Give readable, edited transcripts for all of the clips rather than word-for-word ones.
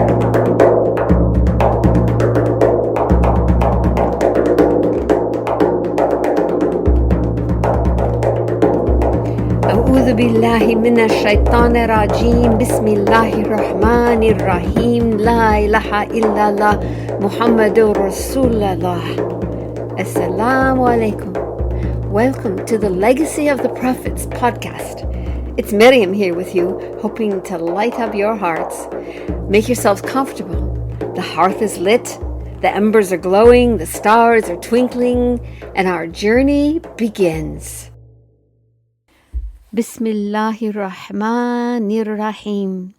أعوذ بالله من الشيطان الرجيم بسم الله الرحمن الرحيم لا إله إلا الله محمد رسول الله السلام عليكم. Welcome to the Legacy of the Prophets podcast. It's Miriam here with you, hoping to light up your hearts. Make yourselves comfortable. The hearth is lit, the embers are glowing, the stars are twinkling, and our journey begins. Bismillahir Rahmanir Rahim.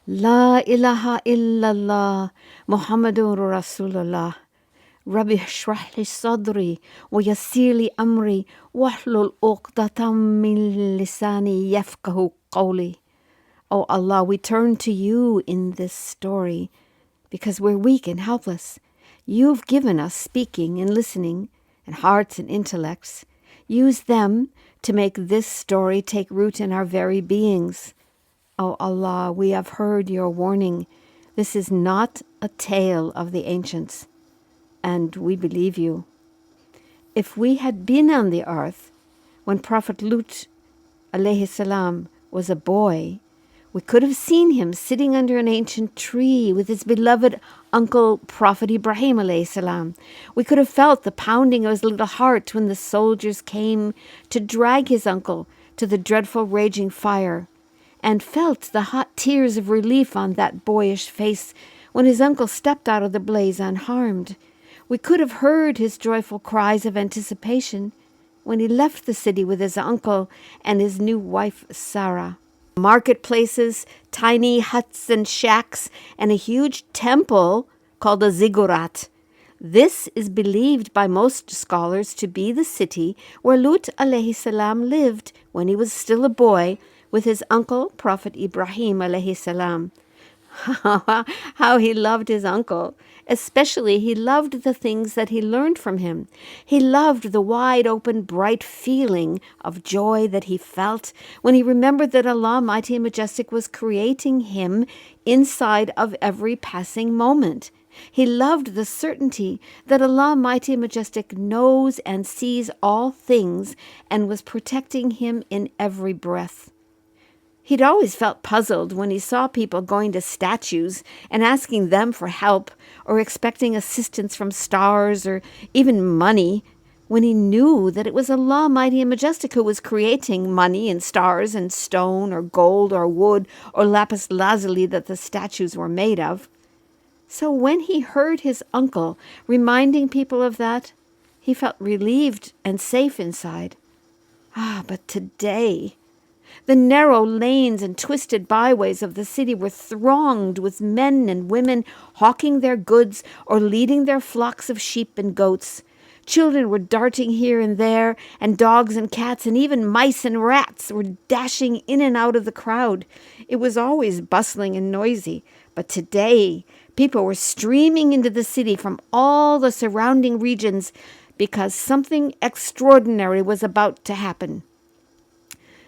La ilaha illallah Muhammadur Rasulullah. Rabbi shrah li sadri wa yassir li amri wahlul uqdatam min lisani yafqahu qawli. Oh Allah, we turn to you in this story because we're weak and helpless. You've given us speaking and listening and hearts and intellects. Use them to make this story take root in our very beings. Oh Allah, we have heard your warning. This is not a tale of the ancients, and we believe you. If we had been on the earth when Prophet Lut, عليه السلام, was a boy, we could have seen him sitting under an ancient tree with his beloved uncle, Prophet Ibrahim, عليه السلام. We could have felt the pounding of his little heart when the soldiers came to drag his uncle to the dreadful raging fire, and felt the hot tears of relief on that boyish face when his uncle stepped out of the blaze unharmed. We could have heard his joyful cries of anticipation when he left the city with his uncle and his new wife, Sarah. Marketplaces, tiny huts and shacks, and a huge temple called a ziggurat. This is believed by most scholars to be the city where Lut alayhi salam lived when he was still a boy with his uncle, Prophet Ibrahim alayhi salam. How he loved his uncle. Especially, he loved the things that he learned from him. He loved the wide-open, bright feeling of joy that he felt when he remembered that Allah Mighty and Majestic was creating him inside of every passing moment. He loved the certainty that Allah Mighty and Majestic knows and sees all things and was protecting him in every breath. He'd always felt puzzled when he saw people going to statues and asking them for help or expecting assistance from stars or even money, when he knew that it was Allah Mighty and Majestic who was creating money and stars and stone or gold or wood or lapis lazuli that the statues were made of. So when he heard his uncle reminding people of that, he felt relieved and safe inside. But today, the narrow lanes and twisted byways of the city were thronged with men and women hawking their goods or leading their flocks of sheep and goats. Children were darting here and there, and dogs and cats and even mice and rats were dashing in and out of the crowd. It was always bustling and noisy, but today people were streaming into the city from all the surrounding regions because something extraordinary was about to happen.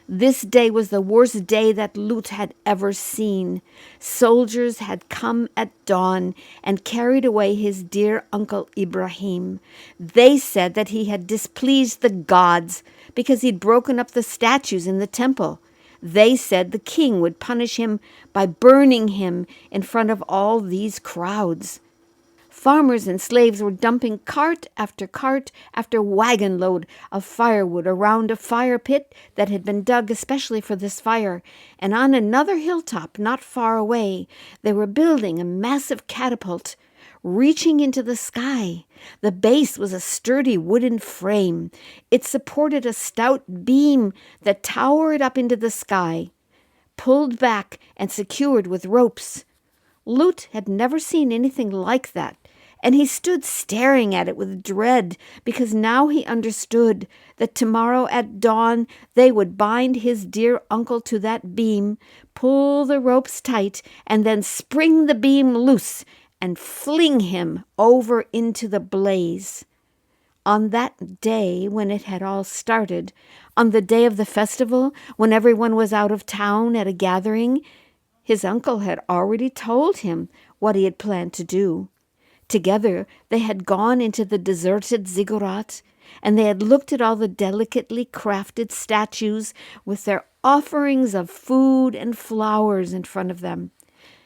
This day was the worst day that Lut had ever seen. Soldiers had come at dawn and carried away his dear uncle Ibrahim. They said that he had displeased the gods because he'd broken up the statues in the temple. They said the king would punish him by burning him in front of all these crowds. Farmers and slaves were dumping cart after wagon load of firewood around a fire pit that had been dug especially for this fire, and on another hilltop not far away they were building a massive catapult reaching into the sky. The base was a sturdy wooden frame. It supported a stout beam that towered up into the sky, pulled back and secured with ropes. Lut had never seen anything like that, and he stood staring at it with dread because now he understood that tomorrow at dawn they would bind his dear uncle to that beam, pull the ropes tight, and then spring the beam loose and fling him over into the blaze. On that day when it had all started, on the day of the festival, when everyone was out of town at a gathering, His uncle had already told him what he had planned to do. Together they had gone into the deserted ziggurat, and they had looked at all the delicately crafted statues with their offerings of food and flowers in front of them.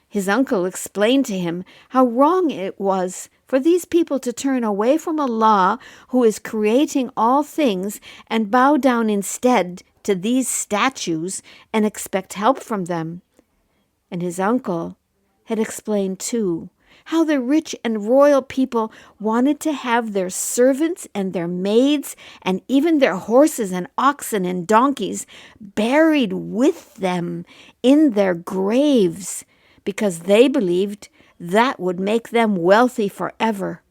His uncle explained to him how wrong it was for these people to turn away from Allah, who is creating all things, and bow down instead to these statues and expect help from them. And his uncle had explained too how the rich and royal people wanted to have their servants and their maids and even their horses and oxen and donkeys buried with them in their graves, because they believed that would make them wealthy forever.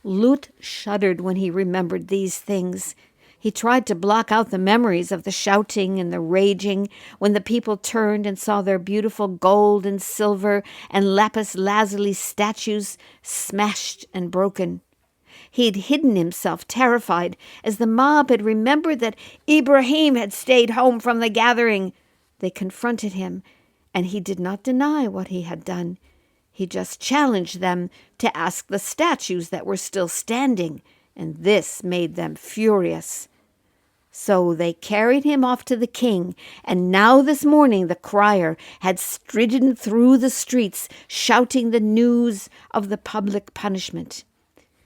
Lut shuddered when he remembered these things. He tried to block out the memories of the shouting and the raging when the people turned and saw their beautiful gold and silver and lapis lazuli statues smashed and broken. He had hidden himself, terrified, as the mob had remembered that Ibrahim had stayed home from the gathering. They confronted him, and he did not deny what he had done. He just challenged them to ask the statues that were still standing, and this made them furious. So they carried him off to the king, and now this morning the crier had stridden through the streets, shouting the news of the public punishment.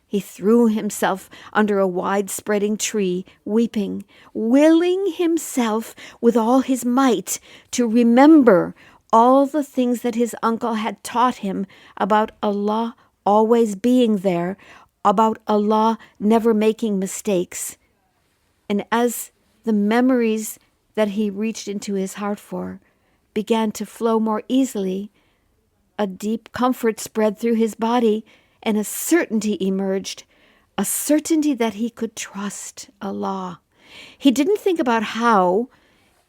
He threw himself under a wide-spreading tree, weeping, willing himself with all his might to remember all the things that his uncle had taught him about Allah always being there, about Allah never making mistakes. And as the memories that he reached into his heart for began to flow more easily, a deep comfort spread through his body, and a certainty emerged, a certainty that he could trust Allah. He didn't think about how.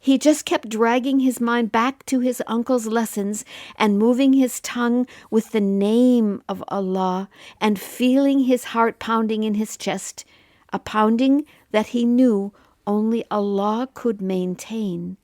He just kept dragging his mind back to his uncle's lessons and moving his tongue with the name of Allah and feeling his heart pounding in his chest, a pounding that he knew only Allah could maintain.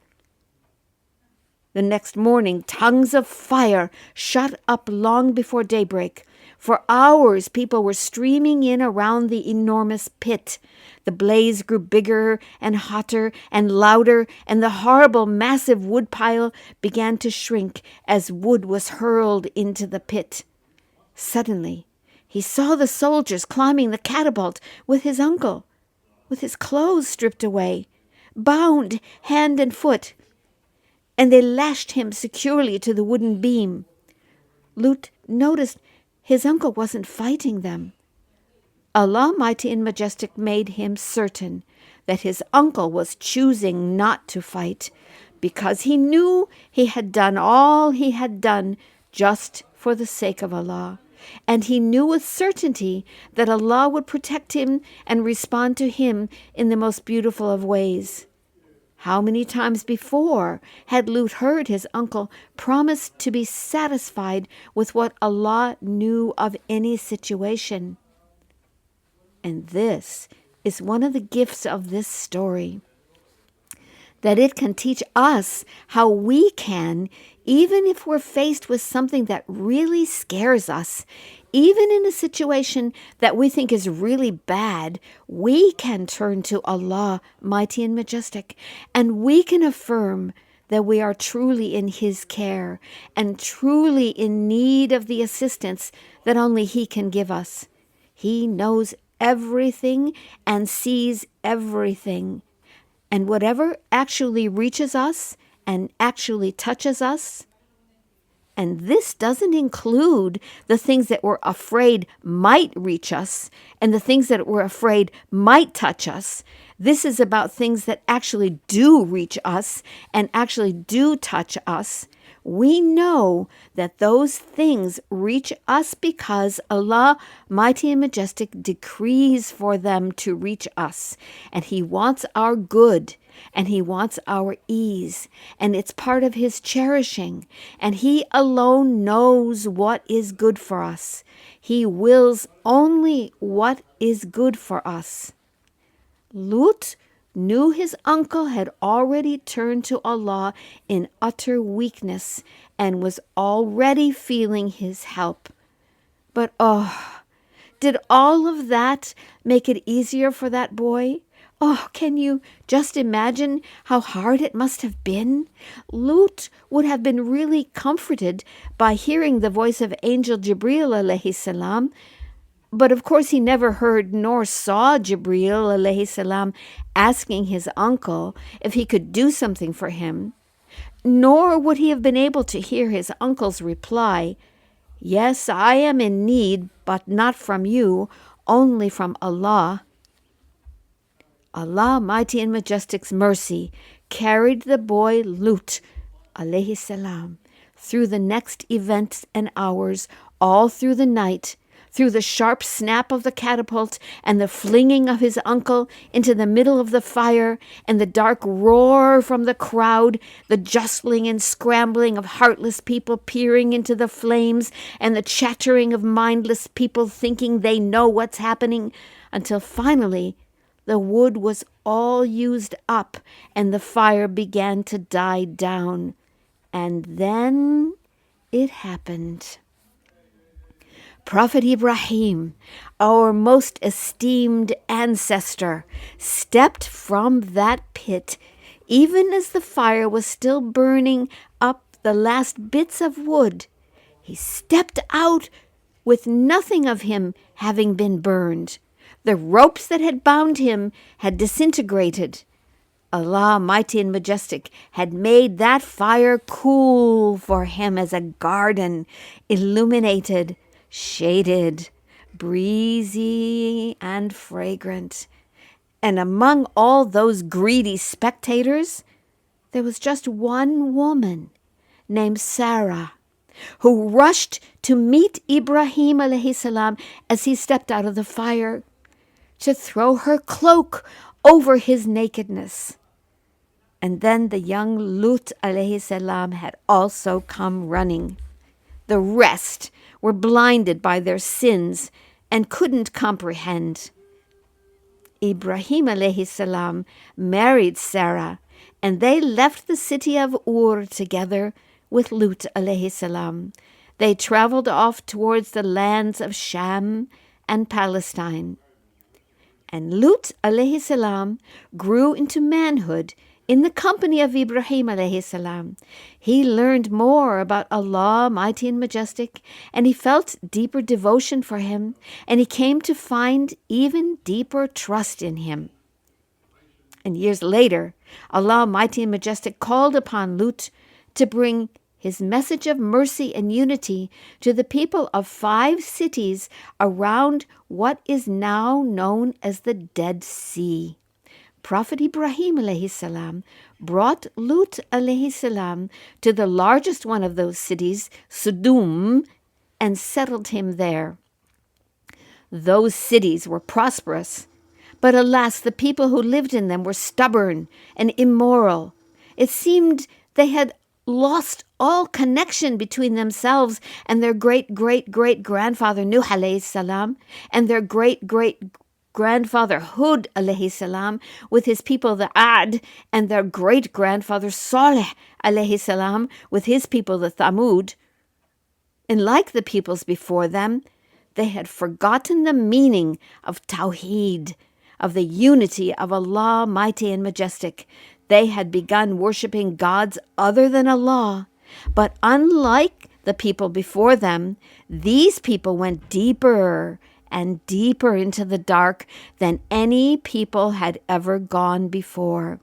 The next morning, tongues of fire shot up long before daybreak. For hours, people were streaming in around the enormous pit. The blaze grew bigger and hotter and louder, and the horrible, massive wood pile began to shrink as wood was hurled into the pit. Suddenly, he saw the soldiers climbing the catapult with his uncle, with his clothes stripped away, bound hand and foot, and they lashed him securely to the wooden beam. Lut noticed his uncle wasn't fighting them. Allah Mighty and Majestic made him certain that his uncle was choosing not to fight, because he knew he had done all he had done just for the sake of Allah. And he knew with certainty that Allah would protect him and respond to him in the most beautiful of ways. How many times before had Lut heard his uncle promise to be satisfied with what Allah knew of any situation? And this is one of the gifts of this story, that it can teach us how we can, even if we're faced with something that really scares us, even in a situation that we think is really bad, we can turn to Allah, Mighty and Majestic, and we can affirm that we are truly in His care and truly in need of the assistance that only He can give us. He knows everything and sees everything. And whatever actually reaches us and actually touches us, and this doesn't include the things that we're afraid might reach us and the things that we're afraid might touch us. This is about things that actually do reach us and actually do touch us. We know that those things reach us because Allah, Mighty and Majestic, decrees for them to reach us. And He wants our good, and He wants our ease, and it's part of His cherishing. And He alone knows what is good for us. He wills only what is good for us. Lut knew his uncle had already turned to Allah in utter weakness and was already feeling his help. But oh, did all of that make it easier for that boy? Oh, can you just imagine how hard it must have been? Lut would have been really comforted by hearing the voice of Angel Jibril alayhi salam, but of course he never heard nor saw Jibril alayhi salam asking his uncle if he could do something for him, nor would he have been able to hear his uncle's reply, "Yes, I am in need, but not from you, only from Allah." Allah, mighty and majestic's mercy, carried the boy Lut, alayhi salam, through the next events and hours, all through the night, through the sharp snap of the catapult and the flinging of his uncle into the middle of the fire, and the dark roar from the crowd, the jostling and scrambling of heartless people peering into the flames, and the chattering of mindless people thinking they know what's happening, until finally the wood was all used up and the fire began to die down. And then it happened. Prophet Ibrahim, our most esteemed ancestor, stepped from that pit, even as the fire was still burning up the last bits of wood. He stepped out with nothing of him having been burned. The ropes that had bound him had disintegrated. Allah, mighty and majestic, had made that fire cool for him as a garden, illuminated, shaded, breezy, and fragrant. And among all those greedy spectators, there was just one woman named Sarah, who rushed to meet Ibrahim alayhi salam as he stepped out of the fire, to throw her cloak over his nakedness. And then the young Lut alayhi salam had also come running. The rest were blinded by their sins and couldn't comprehend. Ibrahim alayhi salam married Sarah, and they left the city of Ur together with Lut alayhi salam. They traveled off towards the lands of Sham and Palestine. And Lut alayhi salam grew into manhood in the company of Ibrahim alayhi salam. He learned more about Allah, mighty and majestic, and he felt deeper devotion for him, and he came to find even deeper trust in him. And years later, Allah, mighty and majestic, called upon Lut to bring his message of mercy and unity to the people of 5 cities around what is now known as the Dead Sea. Prophet Ibrahim alayhi salam brought Lut alayhi salam to the largest one of those cities, Sodom, and settled him there. Those cities were prosperous, but alas, the people who lived in them were stubborn and immoral. It seemed they had lost all connection between themselves and their great-great-great-grandfather Nuh alayhi salam, and their great-great-grandfather Hud alayhi salam with his people the Ad, and their great-grandfather Saleh alayhi salam with his people the Thamud. And like the peoples before them, they had forgotten the meaning of Tawheed, of the unity of Allah, mighty and majestic. They had begun worshipping gods other than Allah. But unlike the people before them, these people went deeper and deeper into the dark than any people had ever gone before.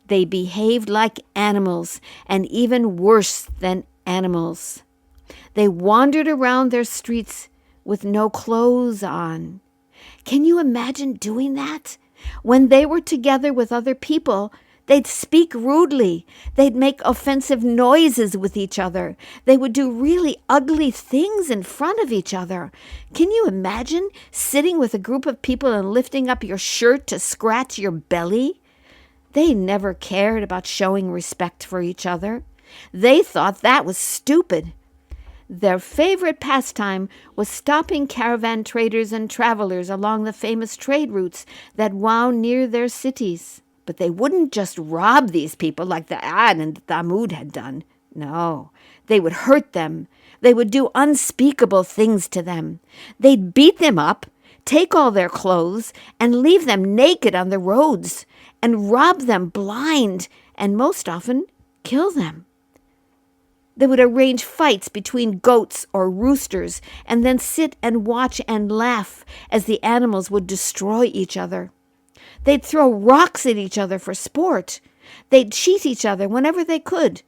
They behaved like animals, and even worse than animals. They wandered around their streets with no clothes on. Can you imagine doing that? When they were together with other people, they'd speak rudely. They'd make offensive noises with each other. They would do really ugly things in front of each other. Can you imagine sitting with a group of people and lifting up your shirt to scratch your belly? They never cared about showing respect for each other. They thought that was stupid. Their favorite pastime was stopping caravan traders and travelers along the famous trade routes that wound near their cities. But they wouldn't just rob these people like the Ad and Thamud had done. No, they would hurt them. They would do unspeakable things to them. They'd beat them up, take all their clothes, and leave them naked on the roads, and rob them blind, and most often kill them. They would arrange fights between goats or roosters, and then sit and watch and laugh as the animals would destroy each other. They'd throw rocks at each other for sport. They'd cheat each other whenever they could.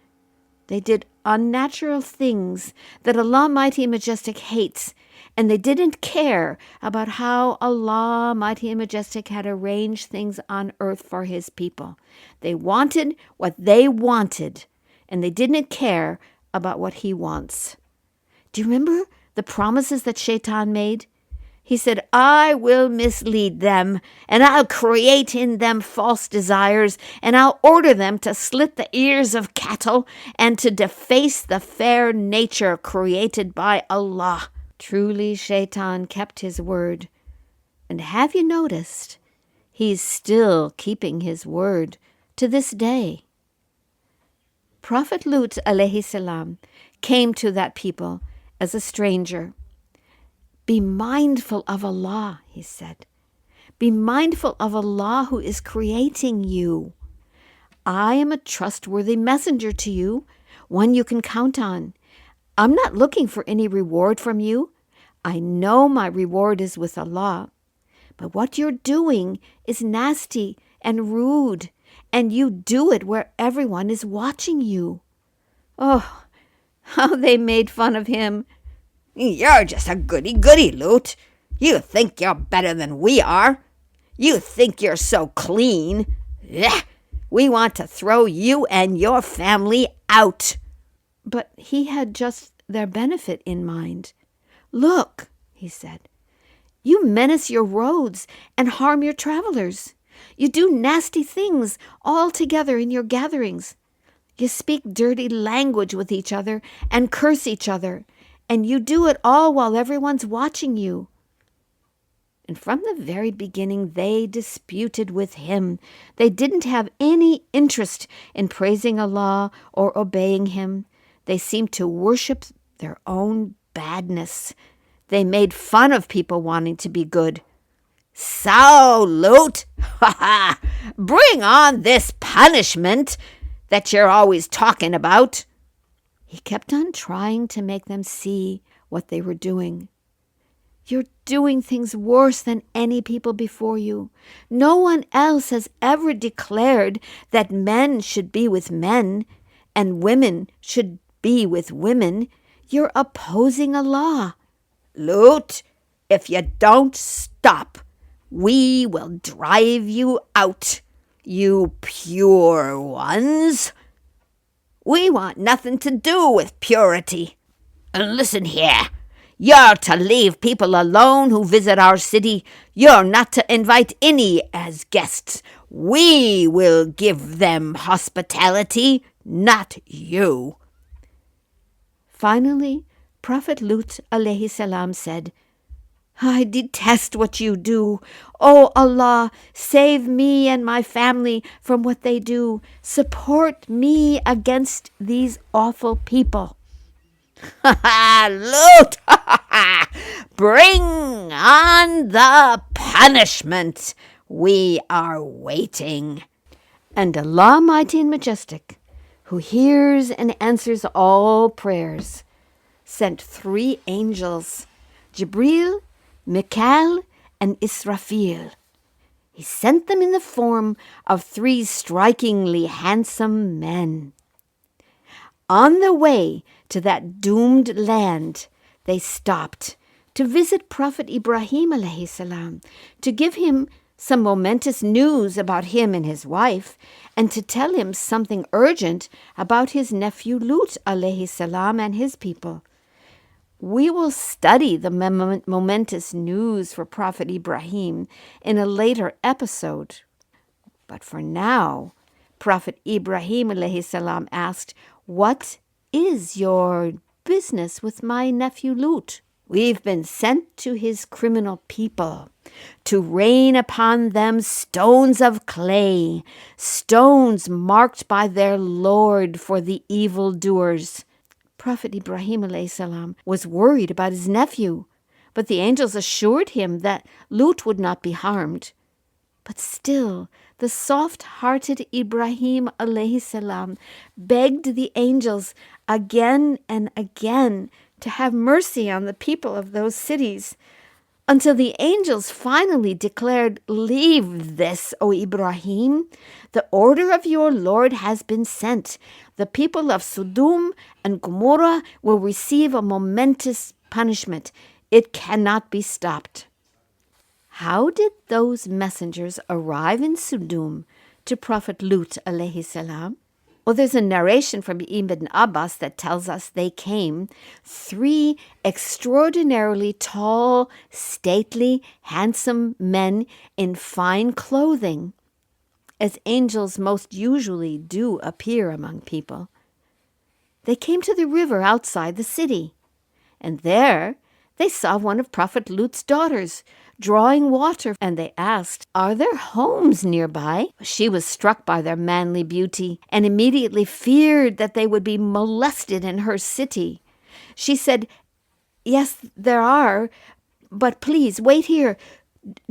They did unnatural things that Allah Mighty and Majestic hates, and they didn't care about how Allah Mighty and Majestic had arranged things on earth for His people. They wanted what they wanted, and they didn't care about what He wants. Do you remember the promises that Shaitan made? He said, I will mislead them, and I'll create in them false desires, and I'll order them to slit the ears of cattle and to deface the fair nature created by Allah. Truly, Shaitan kept his word. And have you noticed? He's still keeping his word to this day. Prophet Lut, alayhi salam, came to that people as a stranger. Be mindful of Allah, he said. Be mindful of Allah who is creating you. I am a trustworthy messenger to you, one you can count on. I'm not looking for any reward from you. I know my reward is with Allah. But what you're doing is nasty and rude, and you do it where everyone is watching you. Oh, how they made fun of him. You're just a goody-goody, Lut. You think you're better than we are. You think you're so clean. Ugh. We want to throw you and your family out. But he had just their benefit in mind. Look, he said, you menace your roads and harm your travelers. You do nasty things all together in your gatherings. You speak dirty language with each other and curse each other. And you do it all while everyone's watching you. And from the very beginning, they disputed with him. They didn't have any interest in praising Allah or obeying him. They seemed to worship their own badness. They made fun of people wanting to be good. So, Lut, bring on this punishment that you're always talking about. He kept on trying to make them see what they were doing. You're doing things worse than any people before you. No one else has ever declared that men should be with men and women should be with women. You're opposing Allah. Lut, if you don't stop, we will drive you out, you pure ones. We want nothing to do with purity. And listen here, you're to leave people alone who visit our city. You're not to invite any as guests. We will give them hospitality, not you. Finally, Prophet Lut alayhi salam said, I detest what you do. Oh Allah, save me and my family from what they do. Support me against these awful people. Lut, bring on the punishment. We are waiting. And Allah Mighty and Majestic, who hears and answers all prayers, sent 3 angels, Jibril, Mikael, and Israfil. He sent them in the form of 3 strikingly handsome men. On the way to that doomed land, they stopped to visit Prophet Ibrahim alayhi salam, to give him some momentous news about him and his wife, and to tell him something urgent about his nephew Lut alayhi salam and his people. We will study the momentous news for Prophet Ibrahim in a later episode. But for now, Prophet Ibrahim alayhi salam asked, what is your business with my nephew Lut? We've been sent to his criminal people to rain upon them stones of clay, stones marked by their Lord for the evildoers. Prophet Ibrahim alayhi salam was worried about his nephew, but the angels assured him that Lut would not be harmed. But still, the soft-hearted Ibrahim alayhi salam begged the angels again and again to have mercy on the people of those cities, until the angels finally declared, "Leave this, O Ibrahim. The order of your Lord has been sent. The people of Sodom and Gomorrah will receive a momentous punishment. It cannot be stopped." How did those messengers arrive in Sodom to Prophet Lut alayhi salam? Well, there's a narration from Ibn Abbas that tells us they came, 3 extraordinarily tall, stately, handsome men in fine clothing, as angels most usually do appear among people. They came to the river outside the city, and there they saw one of Prophet Lut's daughters drawing water, and they asked, "Are there homes nearby?" She was struck by their manly beauty and immediately feared that they would be molested in her city. She said, "Yes, there are, but please wait here.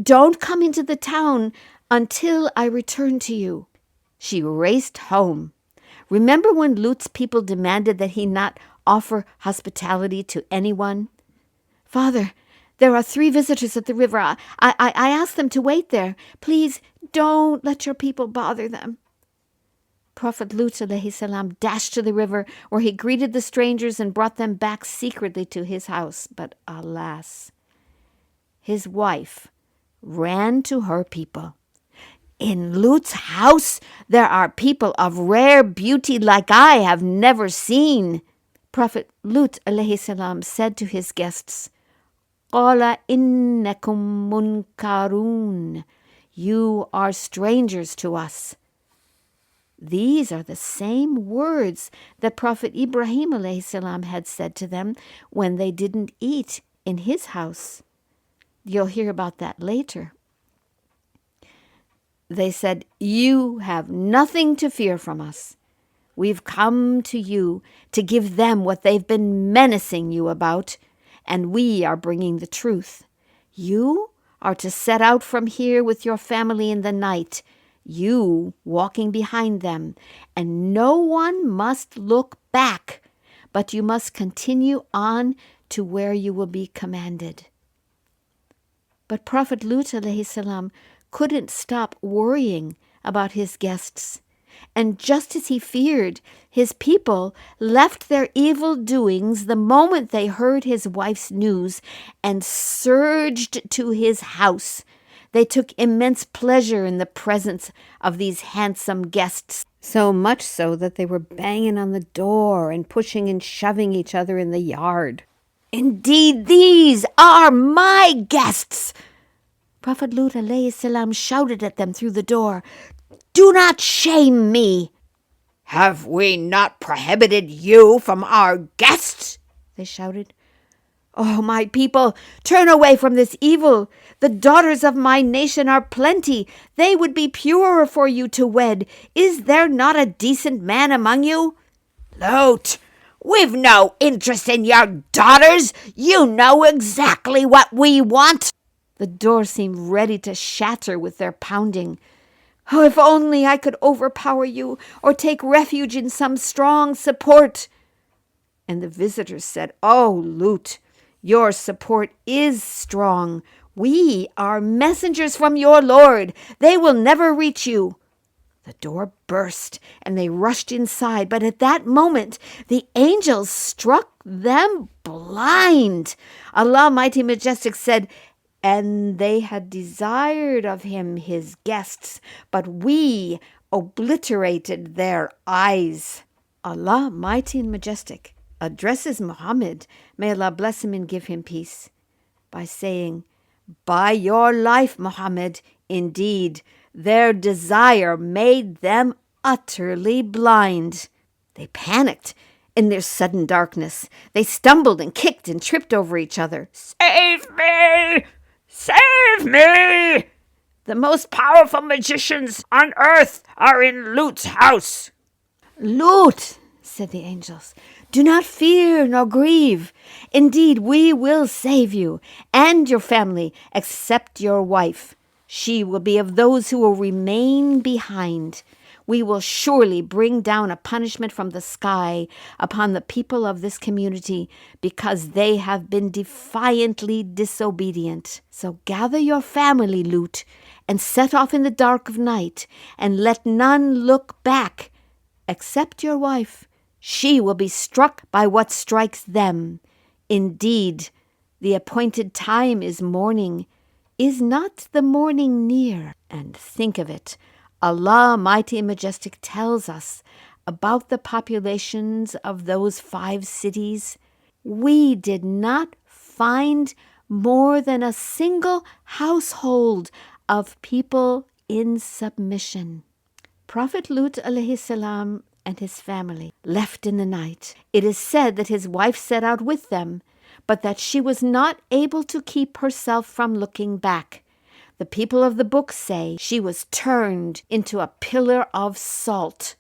Don't come into the town until I return to you." She raced home. Remember when Lut's people demanded that he not offer hospitality to anyone? "Father, there are 3 visitors at the river. I asked them to wait there. Please don't let your people bother them." Prophet Lut alayhi salam dashed to the river, where he greeted the strangers and brought them back secretly to his house. But alas, his wife ran to her people. "In Lut's house there are people of rare beauty like I have never seen." Prophet Lut alayhi salam said to his guests, "Qala innakum munkarun. You are strangers to us." These are the same words that Prophet Ibrahim alayhi salam had said to them when they didn't eat in his house. You'll hear about that later. They said, "You have nothing to fear from us. We've come to you to give them what they've been menacing you about, and we are bringing the truth. You are to set out from here with your family in the night, you walking behind them, and no one must look back, but you must continue on to where you will be commanded." But Prophet Lut alayhi salam couldn't stop worrying about his guests. And just as he feared, his people left their evil doings the moment they heard his wife's news and surged to his house. They took immense pleasure in the presence of these handsome guests, so much so that they were banging on the door and pushing and shoving each other in the yard. "Indeed, these are my guests!" Prophet Lut alayhi salam shouted at them through the door, "Do not shame me." "Have we not prohibited you from our guests?" they shouted. "Oh, my people, turn away from this evil. The daughters of my nation are plenty. They would be purer for you to wed. Is there not a decent man among you?" "Lut, we've no interest in your daughters. You know exactly what we want." The door seemed ready to shatter with their pounding. "Oh, if only I could overpower you or take refuge in some strong support." And the visitors said, "Oh, Lut, your support is strong. We are messengers from your Lord. They will never reach you." The door burst and they rushed inside, but at that moment the angels struck them blind. Allah Mighty Majestic said, "And they had desired of him his guests, but we obliterated their eyes." Allah Mighty and Majestic addresses Muhammad, may Allah bless him and give him peace, by saying, "By your life, Muhammad, indeed, their desire made them utterly blind." They panicked In their sudden darkness, they stumbled and kicked and tripped over each other. Save me! Save me! The most powerful magicians on earth are in Lut's house. Lut, said the angels, do not fear nor grieve. Indeed, we will save you and your family, except your wife. She will be of those who will remain behind. We will surely bring down a punishment from the sky upon the people of this community because they have been defiantly disobedient. So gather your family, Lut, and set off in the dark of night, and let none look back except your wife. She will be struck by what strikes them. Indeed, the appointed time is morning. Is not the morning near? And think of it. Allah, mighty and majestic, tells us about the populations of those 5 cities. We did not find more than a single household of people in submission. Prophet Lut, عليه السلام, and his family left in the night. It is said that his wife set out with them, but that she was not able to keep herself from looking back. The people of the book say she was turned into a pillar of salt.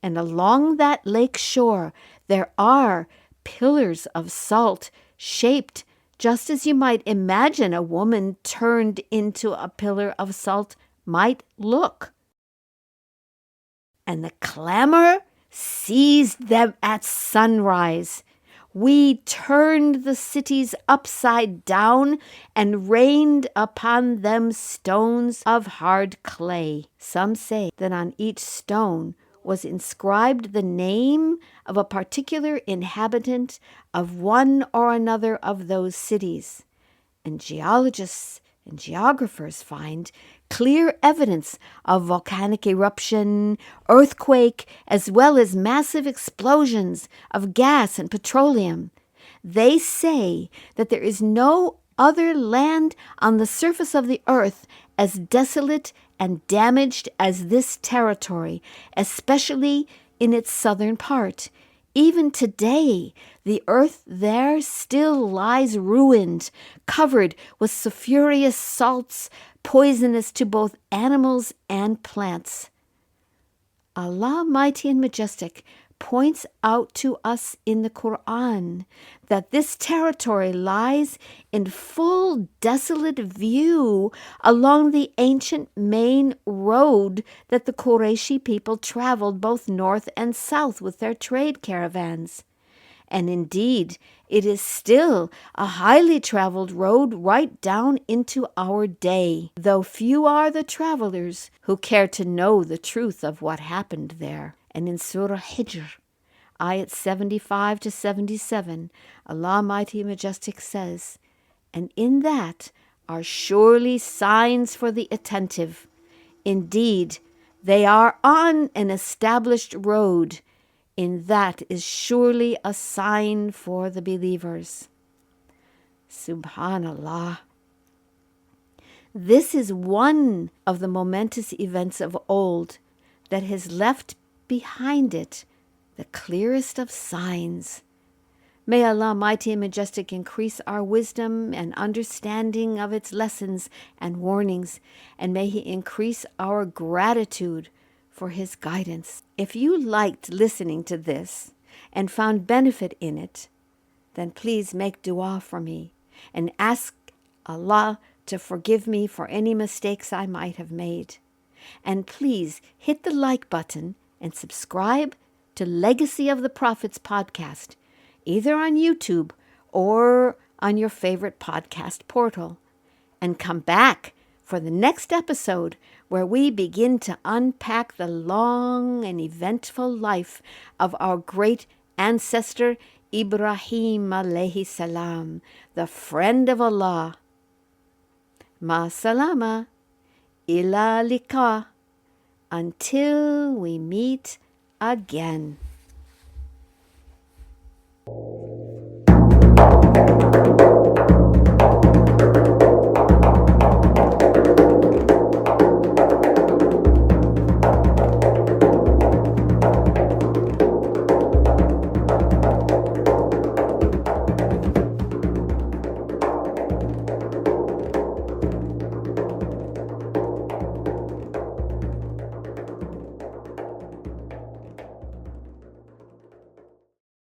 And along that lake shore, there are pillars of salt shaped just as you might imagine a woman turned into a pillar of salt might look. And the clamor seized them at sunrise. We turned the cities upside down and rained upon them stones of hard clay. Some say that on each stone was inscribed the name of a particular inhabitant of one or another of those cities. And geologists and geographers find clear evidence of volcanic eruption, earthquake, as well as massive explosions of gas and petroleum. They say that there is no other land on the surface of the earth as desolate and damaged as this territory, especially in its southern part. Even today, the earth there still lies ruined, covered with sulfurous salts, poisonous to both animals and plants. Allah, mighty and majestic, points out to us in the Quran that this territory lies in full desolate view along the ancient main road that the Qurayshi people traveled both north and south with their trade caravans. And indeed, it is still a highly traveled road right down into our day, though few are the travelers who care to know the truth of what happened there. And in Surah Hijra, ayat 75 to 77, Allah Mighty and Majestic says, "And in that are surely signs for the attentive. Indeed, they are on an established road. In that is surely a sign for the believers." Subhanallah. This is one of the momentous events of old that has left behind it the clearest of signs. May Allah Mighty and Majestic increase our wisdom and understanding of its lessons and warnings, and may He increase our gratitude for His guidance. If you liked listening to this and found benefit in it, then please make dua for me and ask Allah to forgive me for any mistakes I might have made. And please hit the like button and subscribe to Legacy of the Prophets podcast, either on YouTube or on your favorite podcast portal. And come back for the next episode where we begin to unpack the long and eventful life of our great ancestor Ibrahim alayhi salam, the friend of Allah. Ma salama, ila liqa, until we meet again.